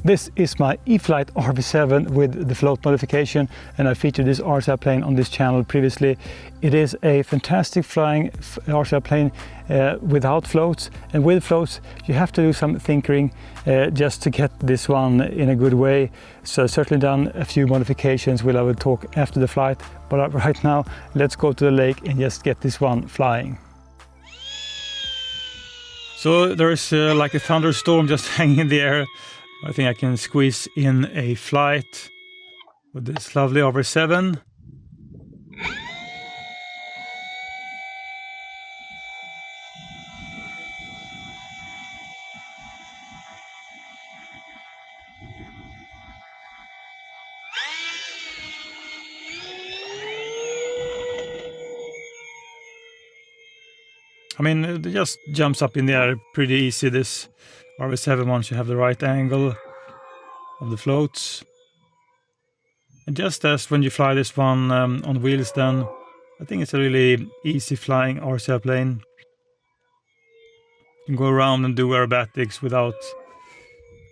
This is my E-Flite RV-7 with the float modification, and I featured this RCR plane on this channel previously. It is a fantastic flying RCR plane without floats, and with floats you have to do some tinkering just to get this one in a good way. So I've certainly done a few modifications which I will talk after the flight, but right now let's go to the lake and just get this one flying. So there's like a thunderstorm just hanging in the air. I think I can squeeze in a flight with this lovely RV-7. I mean, it just jumps up in the air pretty easy, this RV-7, once you have the right angle of the floats. And just as when you fly this one on wheels, then I think it's a really easy flying RCR plane. You can go around and do aerobatics without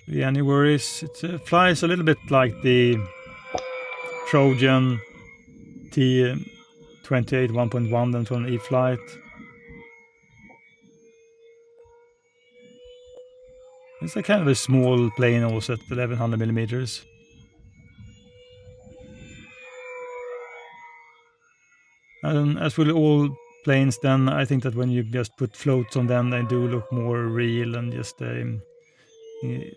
really any worries. It flies a little bit like the Trojan T28 1.1 then from E-Flite. It's a kind of a small plane also at 1100 millimeters. And as with all planes, then I think that when you just put floats on them, they do look more real and just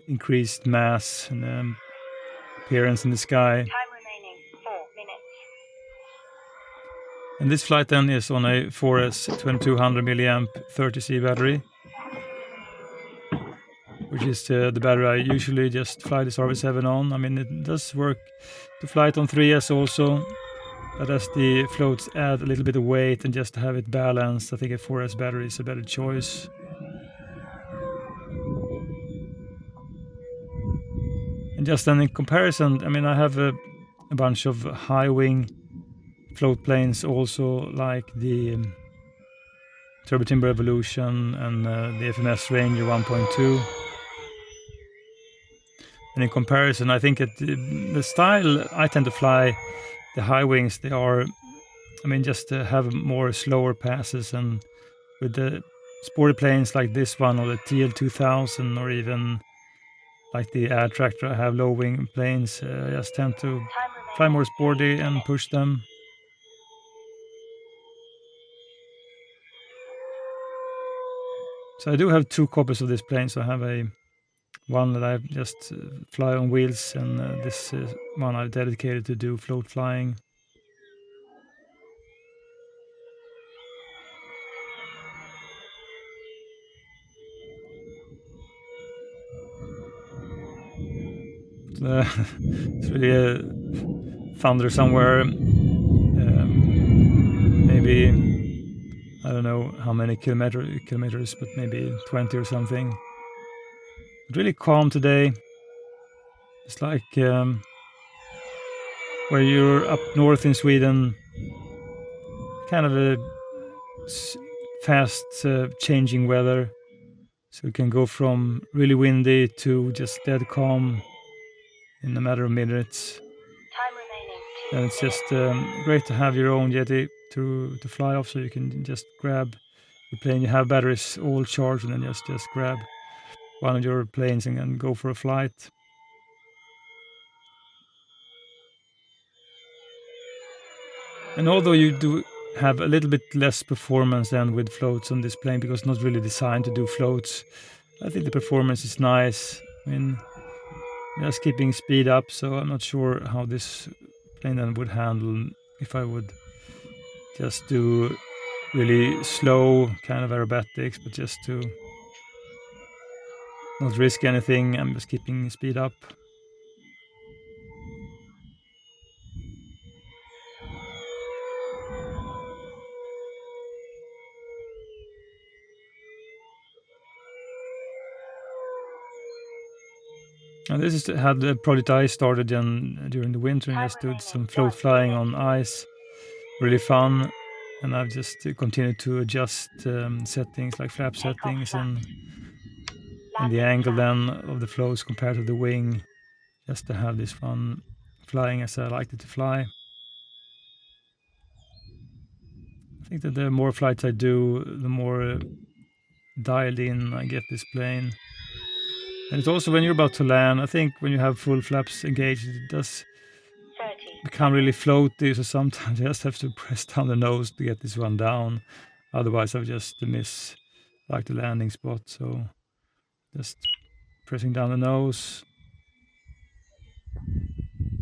increased mass and appearance in the sky. Time remaining 4 minutes. And this flight then is on a 4S 2200 milliamp 30C battery, which is the battery I usually just fly this RV-7 on. I mean, it does work to fly it on 3S also, but as the floats add a little bit of weight and just to have it balanced, I think a 4S battery is a better choice. And just then in comparison, I mean, I have a bunch of high-wing float planes also, like the Turbo Timber Evolution and the FMS Ranger 1.2. And in comparison, I think the style I tend to fly, the high wings, they are, I mean, just have more slower passes, and with the sporty planes like this one or the TL2000 or even like the Air Tractor, I have low wing planes. I just tend to fly more sporty and push them. So I do have two copies of this plane. So I have one that I just fly on wheels, and this one I've dedicated to do float flying. It's really a thunder somewhere. Maybe, I don't know how many kilometers, but maybe 20 or something. Really calm today. It's like where you're up north in Sweden, kind of a fast changing weather. So you can go from really windy to just dead calm in a matter of minutes. Time remaining 2 And it's minutes. just great to have your own Yeti to fly off, so you can just grab the plane. You have batteries all charged, and then just grab one of your planes and go for a flight. And although you do have a little bit less performance than with floats on this plane, because it's not really designed to do floats, I think the performance is nice. I mean, just keeping speed up, so I'm not sure how this plane then would handle if I would just do really slow kind of aerobatics, but just to not risk anything. I'm just keeping speed up. And this is how the project I started during the winter, and just did some float flying on ice. Really fun. And I've just continued to adjust settings like flap settings and and the angle then of the floats compared to the wing, just to have this one flying as I like it to fly. I think that the more flights I do, the more dialed in I get this plane. And it's also when you're about to land, I think when you have full flaps engaged, it does 30. become really floaty, so sometimes you just have to press down the nose to get this one down. Otherwise I would just miss like the landing spot. So just pressing down the nose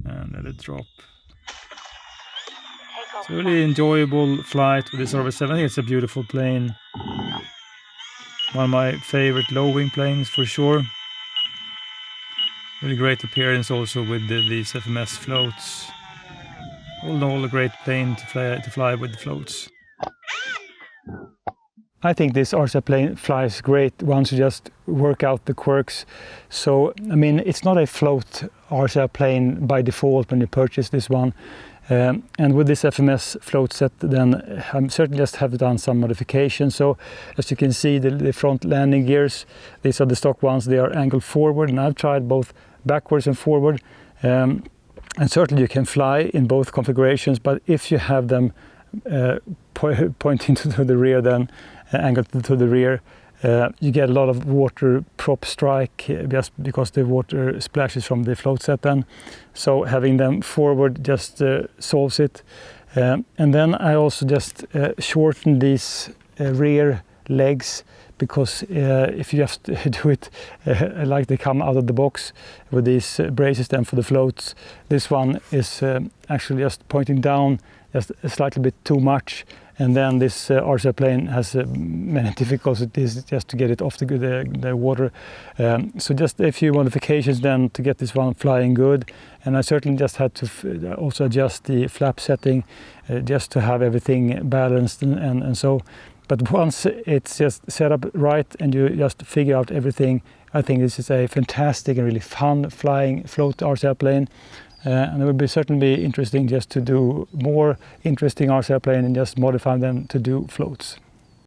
and let it drop. Take off. It's a really enjoyable flight with this RV-7. I think it's a beautiful plane. One of my favorite low wing planes for sure. Really great appearance also with these FMS floats. All in all, a great plane to fly with the floats. I think this RCR plane flies great once you just work out the quirks. So, I mean, it's not a float RCR plane by default when you purchase this one. And with this FMS float set, then I certainly just have done some modifications. So, as you can see, the front landing gears, these are the stock ones, they are angled forward, and I've tried both backwards and forward. And certainly you can fly in both configurations, but if you have them pointing to the rear, then angled to the rear, you get a lot of water prop strike just because the water splashes from the float set then. So having them forward just solves it. And then I also just shorten these rear legs, because if you just do it like they come out of the box with these braces then for the floats, this one is actually just pointing down just a slightly bit too much, and then this RCR plane has many difficulties just to get it off the water. So just a few modifications then to get this one flying good, and I certainly just had to also adjust the flap setting just to have everything balanced and so. But once it's just set up right and you just figure out everything, I think this is a fantastic and really fun flying float RCR plane. And it would be certainly interesting just to do more interesting RCR plane and just modify them to do floats.